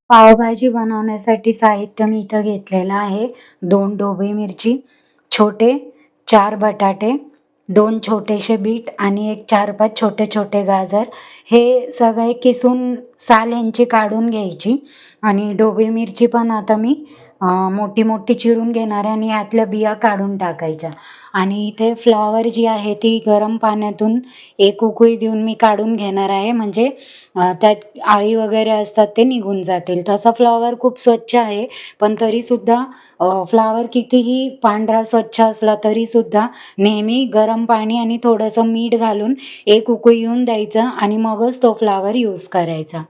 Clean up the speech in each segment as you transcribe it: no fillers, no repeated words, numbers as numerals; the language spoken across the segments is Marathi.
पावभाजी बनवण्यासाठी साहित्य मी इथं घेतलेलं आहे. 2 ढोबळी मिरची, छोटे 4 बटाटे, 2 छोटेसे बीट आणि एक 4-5 छोटे-छोटे गाजर. हे सगळे किसून साल यांची काढून घ्यायची आणि ढोबळी मिरची पण आता मी मोठी-मोठी चिरून घेणार आहे आणि यातल्या बिया काढून टाकायच्या. आणि इथे फ्लॉवर जी आहे ती गरम पाण्यातून एक उकळी देऊन मी काढून घेणार आहे, म्हणजे त्यात आळी वगैरे असतात ते निघून जातील. तसा फ्लॉवर खूप स्वच्छ आहे, पण तरीसुद्धा फ्लॉवर कितीही पांढरा स्वच्छ असला तरीसुद्धा नेहमी गरम पाणी आणि थोडंसं मीठ घालून एक उकळी येऊन द्यायचं आणि मगच तो फ्लॉवर यूज करायचा.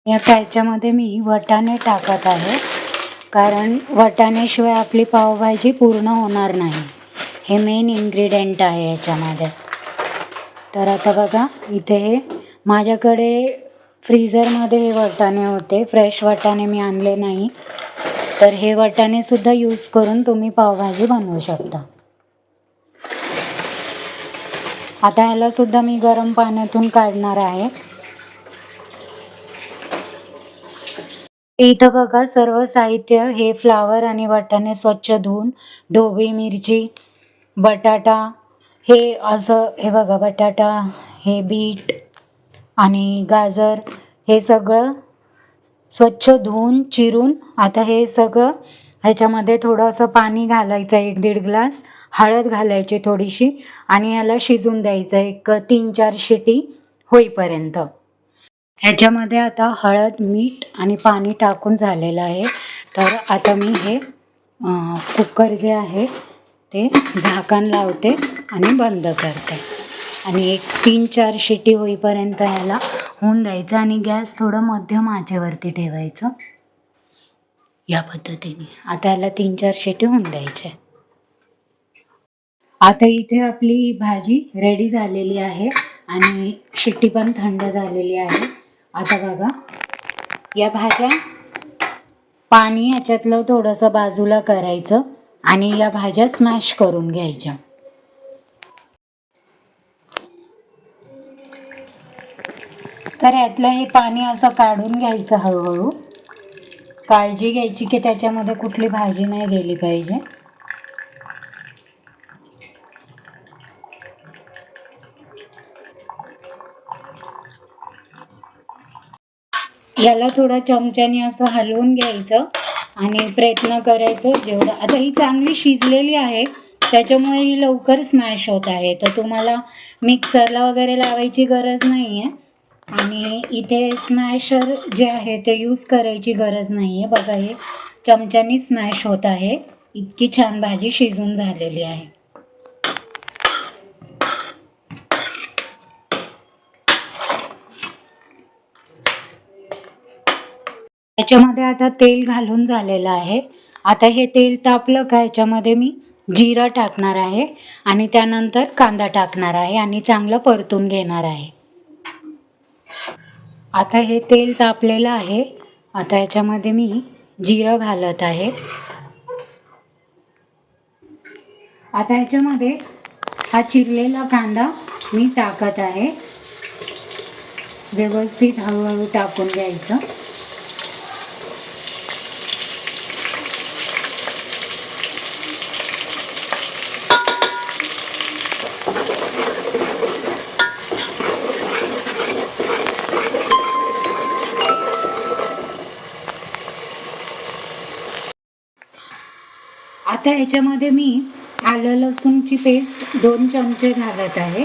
याच्यामध्ये मी वाटाणे टाकत आहे, कारण वाटाण्याशिवाय आपली पावभाजी पूर्ण होणार नाही. हे मेन इन्ग्रेडियंट आहे याच्यामध्ये. तर आता बघा इथे हे माझ्याकडे फ्रीझरमध्ये हे वाटाणे होते, फ्रेश वाटाणे मी आणले नाही. तर हे वाटाणे सुद्धा यूज करून तुम्ही पावभाजी बनवू शकता. आता ह्याला सुद्धा मी गरम पाण्यातून काढणार आहे. इथं बघा सर्व साहित्य हे फ्लॉवर आणि वाटाणे स्वच्छ धुवून, ढोबळी मिरची, बटाटा, हे असं हे बघा बटाटा, हे बीट आणि गाजर हे सगळं स्वच्छ धुवून चिरून आता हे सगळं ह्याच्यामध्ये थोडंसं पाणी घालायचं, 1-1.5 ग्लास हळद घालायची थोडीशी आणि याला शिजून द्यायचं एक 3-4 शिटी होईपर्यंत. ह्याच्यामध्ये आता हळद, मीठ आणि पाणी टाकून झालेलं आहे. तर आता मी हे कुकर जे आहे ते झाकण लावते आणि बंद करते आणि एक 3-4 शिटी होईपर्यंत ह्याला होऊन द्यायचं आणि गॅस थोडं मध्यम आचेवरती ठेवायचं. या पद्धतीने आता ह्याला 3-4 शिटी होऊन द्यायच्या. आता इथे आपली भाजी रेडी झालेली आहे आणि शिट्टी पण थंड झालेली आहे. आता बघा या भाज्या पाणी ह्याच्यातलं थोडंसं बाजूला करायचं आणि या भाज्या स्मॅश करून घ्यायच्या. तर यातलं हे पाणी असं काढून घ्यायचं हळूहळू. काळजी घ्यायची की त्याच्यामध्ये कुठली भाजी नाही गेली पाहिजे. याला थोडा चमच्याने असं हलवून घ्यायचं आणि प्रयत्न करायचं जेवढं. आता ही चांगली शिजलेली आहे त्याच्यामुळे ही लवकर स्मॅश होत आहे, तर तुम्हाला मिक्सरला वगैरे लावायची गरज नाही आहे आणि इथे स्मॅशर जे आहे ते यूज करायची गरज नाही आहे. बघा हे चमच्याने स्मॅश होत आहे. इतकी छान भाजी शिजून झालेली आहे. याच्यामध्ये आता तेल घालून झालेलं आहे. आता हे तेल तापलं का ह्याच्यामध्ये मी जिरा टाकणार आहे आणि त्यानंतर कांदा टाकणार आहे आणि चांगलं परतून घेणार आहे. आता हे तेल तापलेलं आहे. आता याच्यामध्ये मी जिरं घालत आहे. आता ह्याच्यामध्ये हा चिरलेला कांदा मी टाकत आहे. व्यवस्थित हळूहळू टाकून घ्यायचं. आता ह्याच्यामध्ये मी आलं लसूणची पेस्ट 2 चमचे घालत आहे.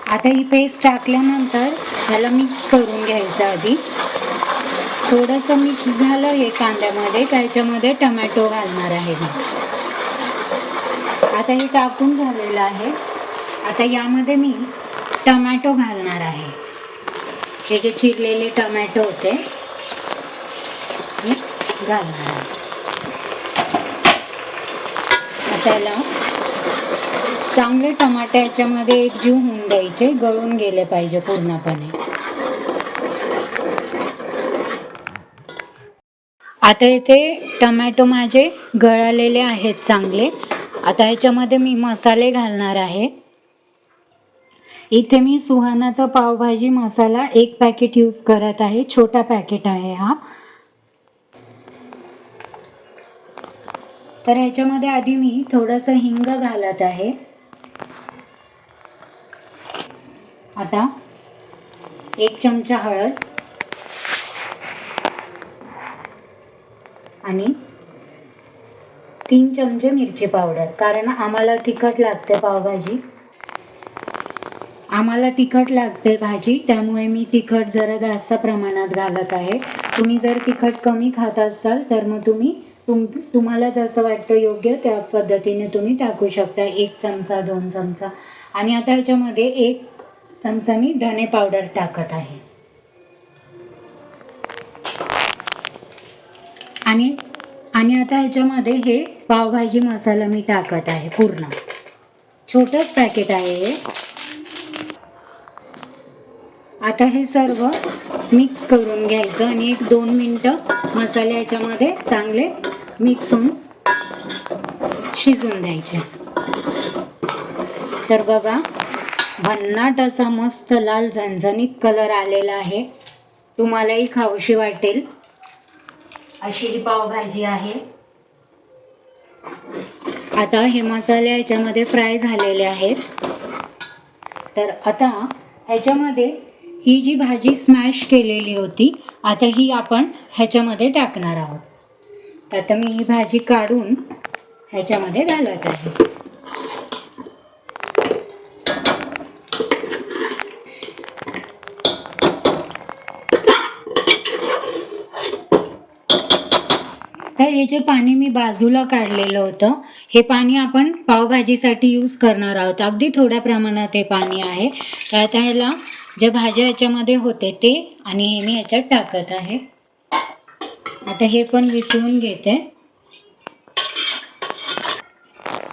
आता ही पेस्ट टाकल्यानंतर ह्याला मिक्स करून घ्यायचं. आधी थोडंसं मिक्स झालं हे कांद्यामध्ये, त्याच्यामध्ये टमॅटो घालणार आहे मी. आता हे टाकून झालेलं आहे. आता यामध्ये मी टमॅटो घालणार आहे. हे जे चिरलेले टमॅटो होते घालणार आहे. आता याला चांगले टमाटे याच्यामध्ये एकजीव होऊन द्यायचे, गळून गेले पाहिजे पूर्णपणे. आता इथे टमॅटो माझे गळालेले आहेत चांगले. आता ह्याच्यामध्ये मी मसाले घालणार आहे. इथे मी सुहानाचा पावभाजी मसाला 1 पॅकेट यूज करत आहे. छोटा पॅकेट आहे हा. तर ह्याच्यामध्ये आधी मी थोडंसं हिंग घालत आहे. आता 1 चमचा हळद आणि 3 चमचे मिरची पावडर, कारण आम्हाला तिखट लागते पावभाजी. आम्हाला तिखट लागते भाजी, त्यामुळे मी तिखट जरा जास्त प्रमाणात घालत आहे. तुम्ही जर तिखट कमी खात असाल तर मग तुम्हाला जसं वाटतं योग्य त्या पद्धतीने तुम्ही टाकू शकता. 1 चमचा 2 चमचा. आणि आता ह्याच्यामध्ये 1 चमचा मी धने पावडर टाकत आहे. आणि आता ह्याच्यामध्ये हे पावभाजी मसाला मी टाकत आहे. पूर्ण छोटंच पॅकेट आहे हे. आता हे सर्व मिक्स करून घ्यायचं आणि 1-2 मिनटं मसाले याच्यामध्ये चांगले मिक्स होऊन शिजून द्यायचे. तर बघा, भन्नाट असा मस्त लाल झणझणीत कलर आलेला आहे. तुम्हालाही खाऊशी वाटेल अशी ही पावभाजी आहे. आता हे मसाले याच्यामध्ये फ्राय झालेले आहेत. तर आता ह्याच्यामध्ये ही जी भाजी स्मॅश केलेली होती, आता ही आपण ह्याच्यामध्ये टाकणार आहोत. तर आता मी ही भाजी काढून ह्याच्यामध्ये घालत आहे. तर हे जे पाणी मी बाजूला काढलेलं होतं, हे पाणी आपण पावभाजीसाठी यूज करणार आहोत. अगदी थोड्या प्रमाणात हे पाणी आहे. तर आता ह्याला जे भाज्या याच्यामध्ये होते ते आणि हे मी याच्यात टाकत आहे. आता हे पण विसळून घेते.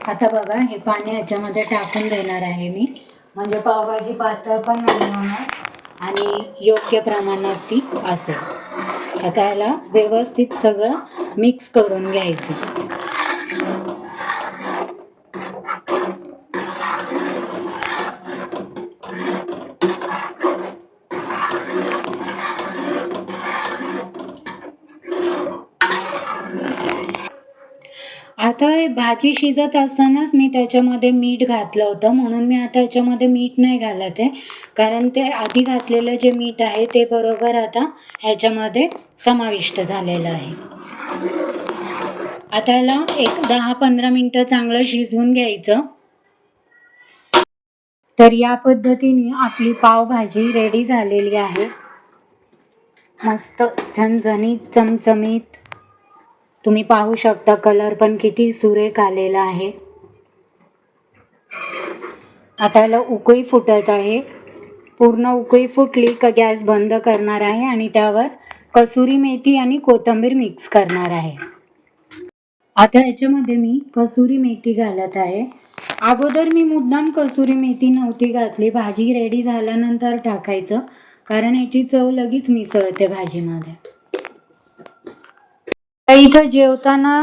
आता बघा, हे पाणी ह्याच्यामध्ये टाकून देणार आहे मी, म्हणजे पावभाजी पातळ पण नाही होणार आणि योग्य प्रमाणात ती असेल. आता ह्याला व्यवस्थित सगळं मिक्स करून घ्यायचं. आता भाजी शिजत असतानाच मी त्याच्यामध्ये मीठ घातलं होतं, म्हणून मी आता याच्यामध्ये मीठ नाही घालत आहे, कारण ते आधी घातलेलं जे मीठ आहे ते बरोबर आता ह्याच्यामध्ये समाविष्ट झालेलं आहे. आता याला 10-15 मिनटं चांगलं शिजवून घ्यायचं. तर या पद्धतीने आपली पावभाजी रेडी झालेली आहे. मस्त झणझणीत चमचमीत. तुम्ही पाहू शकता कलर पण किती सुरेख आलेला आहे. आता याला उकळी फुटत आहे. पूर्ण उकळी फुटली का गॅस बंद करणार आहे आणि त्यावर कसुरी मेथी आणि कोथिंबीर मिक्स करणार आहे. आता याच्यामध्ये मी कसुरी मेथी घालत आहे. अगोदर मी मुद्दाम कसुरी मेथी नव्हती घातली, भाजी रेडी झाल्यानंतर टाकायचं, कारण याची चव लगेच मिसळते भाजीमध्ये. इथं जेवताना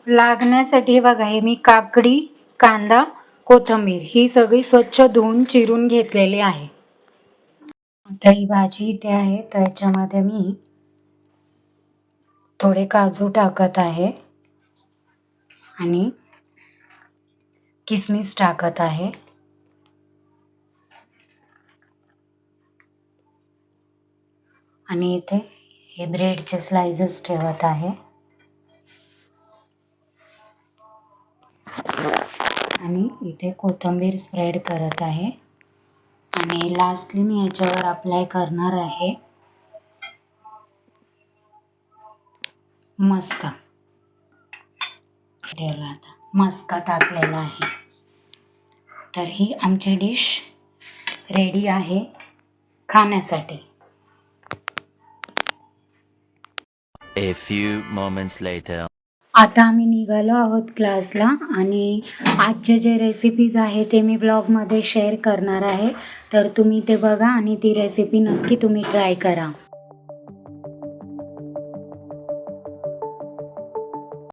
लागण्यासाठी बघा, हे मी काकडी, कांदा, कोथिंबीर ही सगळी स्वच्छ धुवून चिरून घेतलेली आहे. आता ही भाजी इथे आहे, तर याच्यामध्ये मी थोडे काजू टाकत आहे आणि किसमिस टाकत आहे. आणि इथे हे ब्रेडचे स्लाइसेस ठेवत आहे. आणि इथे कोथिंबीर स्प्रेड करत आहे. आणि लास्टली मी याच्यावर अप्लाय करणार आहे मस्का. ठेवला आता मस्का टाकलेला आहे. तर ही आमची डिश रेडी आहे खाण्यासाठी. A few moments later. आता आम्ही निघालो आहोत क्लासला आणि आजचे जे रेसिपीज आहे ते मी ब्लॉगमध्ये शेअर करणार आहे. तर तुम्ही ते बघा आणि ती रेसिपी नक्की तुम्ही ट्राय करा.